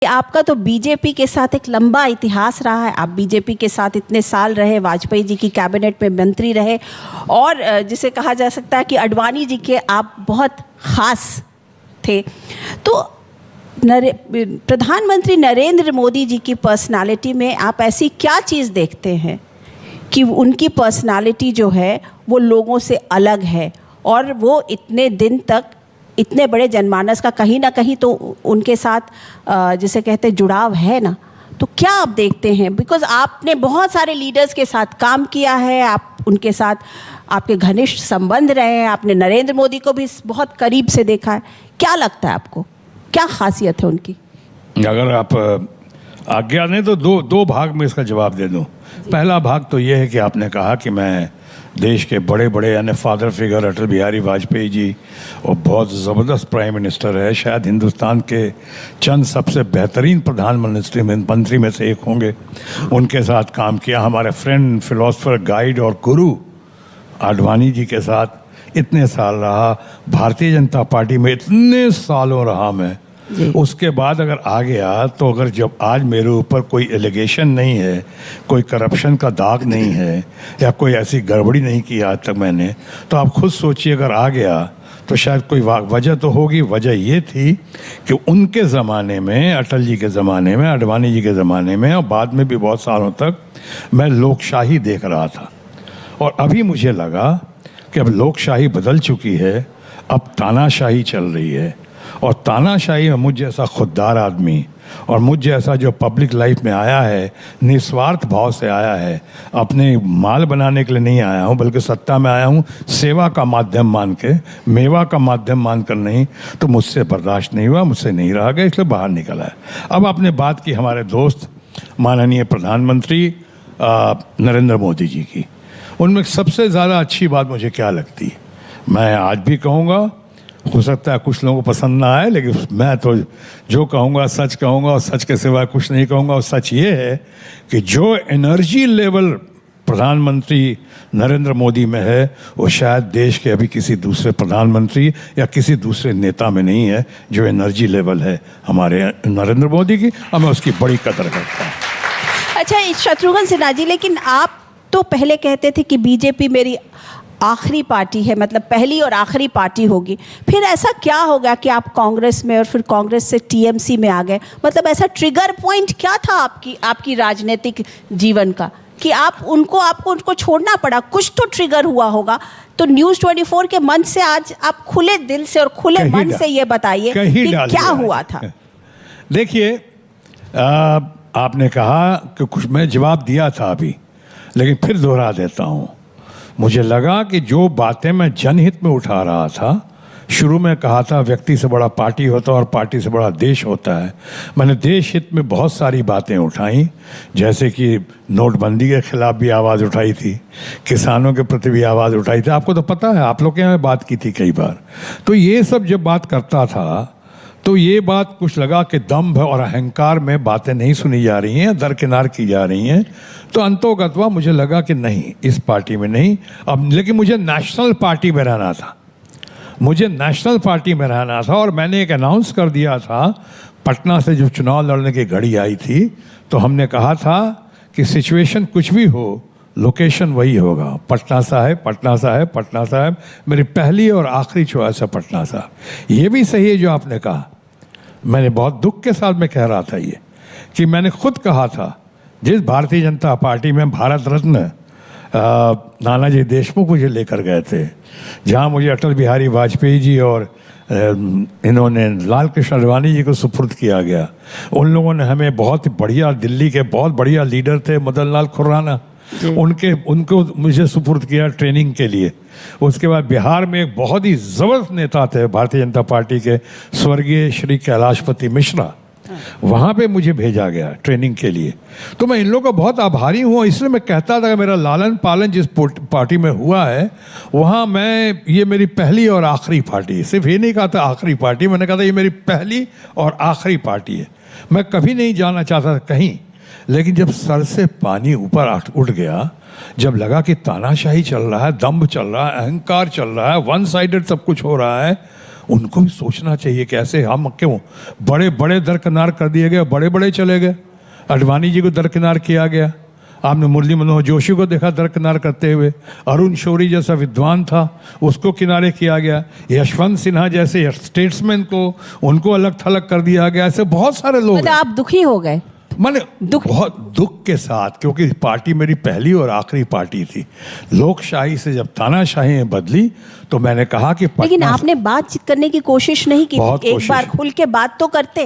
आपका तो बीजेपी के साथ एक लंबा इतिहास रहा है। आप बीजेपी के साथ इतने साल रहे, वाजपेयी जी की कैबिनेट में मंत्री रहे और जिसे कहा जा सकता है कि आडवाणी जी के आप बहुत ख़ास थे। तो प्रधानमंत्री नरेंद्र मोदी जी की पर्सनालिटी में आप ऐसी क्या चीज़ देखते हैं कि उनकी पर्सनालिटी जो है वो लोगों से अलग है और वो इतने दिन तक इतने बड़े जनमानस का कहीं ना कहीं तो उनके साथ जिसे कहते जुड़ाव है ना? तो क्या आप देखते हैं, बिकॉज आपने बहुत सारे लीडर्स के साथ काम किया है, आप उनके साथ आपके घनिष्ठ संबंध रहे हैं, आपने नरेंद्र मोदी को भी बहुत करीब से देखा है, क्या लगता है आपको क्या खासियत है उनकी? अगर आप आज्ञा दें तो दो भाग में इसका जवाब दे दूं। पहला भाग तो ये है कि आपने कहा कि मैं देश के बड़े बड़े यानी फादर फिगर अटल बिहारी वाजपेयी जी और बहुत ज़बरदस्त प्राइम मिनिस्टर है, शायद हिंदुस्तान के चंद सबसे बेहतरीन प्रधानमंत्री में से एक होंगे, उनके साथ काम किया। हमारे फ्रेंड फिलोसफर गाइड और गुरु आडवाणी जी के साथ इतने साल रहा, भारतीय जनता पार्टी में इतने सालों रहा मैं। उसके बाद अगर आ गया तो अगर जब आज मेरे ऊपर कोई एलिगेशन नहीं है, कोई करप्शन का दाग नहीं है या कोई ऐसी गड़बड़ी नहीं की आज तक मैंने, तो आप खुद सोचिए अगर आ गया तो शायद कोई वजह तो होगी। वजह ये थी कि उनके ज़माने में, अटल जी के ज़माने में, आडवाणी जी के ज़माने में और बाद में भी बहुत सालों तक मैं लोकशाही देख रहा था और अभी मुझे लगा कि अब लोकशाही बदल चुकी है, अब तानाशाही चल रही है। और तानाशाही में मुझ जैसा खुददार आदमी और मुझ जैसा जो पब्लिक लाइफ में आया है, निस्वार्थ भाव से आया है, अपने माल बनाने के लिए नहीं आया हूँ बल्कि सत्ता में आया हूँ सेवा का माध्यम मान के, मेवा का माध्यम मान कर नहीं, तो मुझसे बर्दाश्त नहीं हुआ, मुझसे नहीं रहा गया, इसलिए बाहर निकला है। अब आपने बात की हमारे दोस्त माननीय प्रधानमंत्री नरेंद्र मोदी जी की, उनमें सबसे ज़्यादा अच्छी बात मुझे क्या लगती, मैं आज भी कहूँगा, हो सकता है कुछ लोगों को पसंद ना आए, लेकिन मैं तो जो कहूँगा सच कहूँगा और सच के सिवा कुछ नहीं कहूँगा। और सच ये है कि जो एनर्जी लेवल प्रधानमंत्री नरेंद्र मोदी में है वो शायद देश के अभी किसी दूसरे प्रधानमंत्री या किसी दूसरे नेता में नहीं है। जो एनर्जी लेवल है हमारे नरेंद्र मोदी की, और मैं उसकी बड़ी कदर करता हूँ। अच्छा शत्रुघ्न सिन्हा जी, लेकिन आप तो पहले कहते थे कि बीजेपी मेरी आखिरी पार्टी है, मतलब पहली और आखिरी पार्टी होगी, फिर ऐसा क्या हो गया कि आप कांग्रेस में और फिर कांग्रेस से टीएमसी में आ गए? मतलब ऐसा ट्रिगर पॉइंट क्या था आपकी राजनीतिक जीवन का कि आपको उनको छोड़ना पड़ा? कुछ तो ट्रिगर हुआ होगा। तो न्यूज़ 24 के मंच से आज आप खुले दिल से और खुले मन से ये बताइए कि क्या हुआ था। देखिए, आपने कहा कि कुछ मैं जवाब दिया था अभी, लेकिन फिर दोहरा देता हूँ। मुझे लगा कि जो बातें मैं जनहित में उठा रहा था, शुरू में कहा था व्यक्ति से बड़ा पार्टी होता है और पार्टी से बड़ा देश होता है। मैंने देश हित में बहुत सारी बातें उठाई, जैसे कि नोटबंदी के खिलाफ भी आवाज़ उठाई थी, किसानों के प्रति भी आवाज़ उठाई थी। आपको तो पता है, आप लोग के यहाँ बात की थी कई बार। तो ये सब जब बात करता था तो ये बात कुछ लगा कि दम्भ और अहंकार में बातें नहीं सुनी जा रही हैं, दरकिनार की जा रही हैं। तो अंतोगत्वा मुझे लगा कि नहीं, इस पार्टी में नहीं अब। लेकिन मुझे नेशनल पार्टी में रहना था, मुझे नेशनल पार्टी में रहना था। और मैंने एक अनाउंस कर दिया था, पटना से जब चुनाव लड़ने की घड़ी आई थी तो हमने कहा था कि सिचुएशन कुछ भी हो, लोकेशन वही होगा, पटना साहिब, पटना साहिब, पटना साहिब। मेरी पहली और आखिरी चॉइस है पटना साहिब। ये भी सही है जो आपने कहा, मैंने बहुत दुख के साथ में कह रहा था ये कि मैंने खुद कहा था, जिस भारतीय जनता पार्टी में भारत रत्न नानाजी देशमुख मुझे लेकर गए थे, जहाँ मुझे अटल बिहारी वाजपेयी जी और इन्होंने लाल कृष्ण आडवाणी जी को सुपुर्द किया गया, उन लोगों ने हमें बहुत बढ़िया, दिल्ली के बहुत बढ़िया लीडर थे मदन लाल खुराना, उनको मुझे सुपुर्द किया ट्रेनिंग के लिए। उसके बाद बिहार में एक बहुत ही ज़बरदस्त नेता थे भारतीय जनता पार्टी के, स्वर्गीय श्री कैलाशपति मिश्रा, वहाँ पे मुझे भेजा गया ट्रेनिंग के लिए। तो मैं इन लोगों का बहुत आभारी हूँ। इसलिए मैं कहता था कि मेरा लालन पालन जिस पार्टी में हुआ है वहाँ ये मेरी पहली और आखिरी पार्टी। सिर्फ ये नहीं कहा था आखिरी पार्टी, मैंने कहा था ये मेरी पहली और आखिरी पार्टी है। मैं कभी नहीं जाना चाहता था कहीं, लेकिन जब सर से पानी ऊपर उठ गया, जब लगा कि तानाशाही चल रहा है, दम्भ चल रहा है, अहंकार चल रहा है, वन साइडेड सब कुछ हो रहा है, उनको भी सोचना चाहिए कि ऐसे हम क्यों बड़े बड़े दरकिनार कर दिए गए, बड़े बड़े चले गए। अडवाणी जी को दरकिनार किया गया, आपने मुरली मनोहर जोशी को देखा दरकिनार करते हुए, अरुण शौरी जैसा विद्वान था उसको किनारे किया गया, यशवंत सिन्हा जैसे स्टेट्समैन को उनको अलग थलग कर दिया गया। ऐसे बहुत सारे लोग मतलब हैं। आप दुखी हो गए? मैंने बहुत दुख के साथ, क्योंकि पार्टी मेरी पहली और आखिरी पार्टी थी। लोकशाही से जब तानाशाही में बदली तो मैंने कहा कि लेकिन पटना आपने बातचीत करने की कोशिश नहीं की, बहुत एक कोशिश। बार खुल के बात तो करते।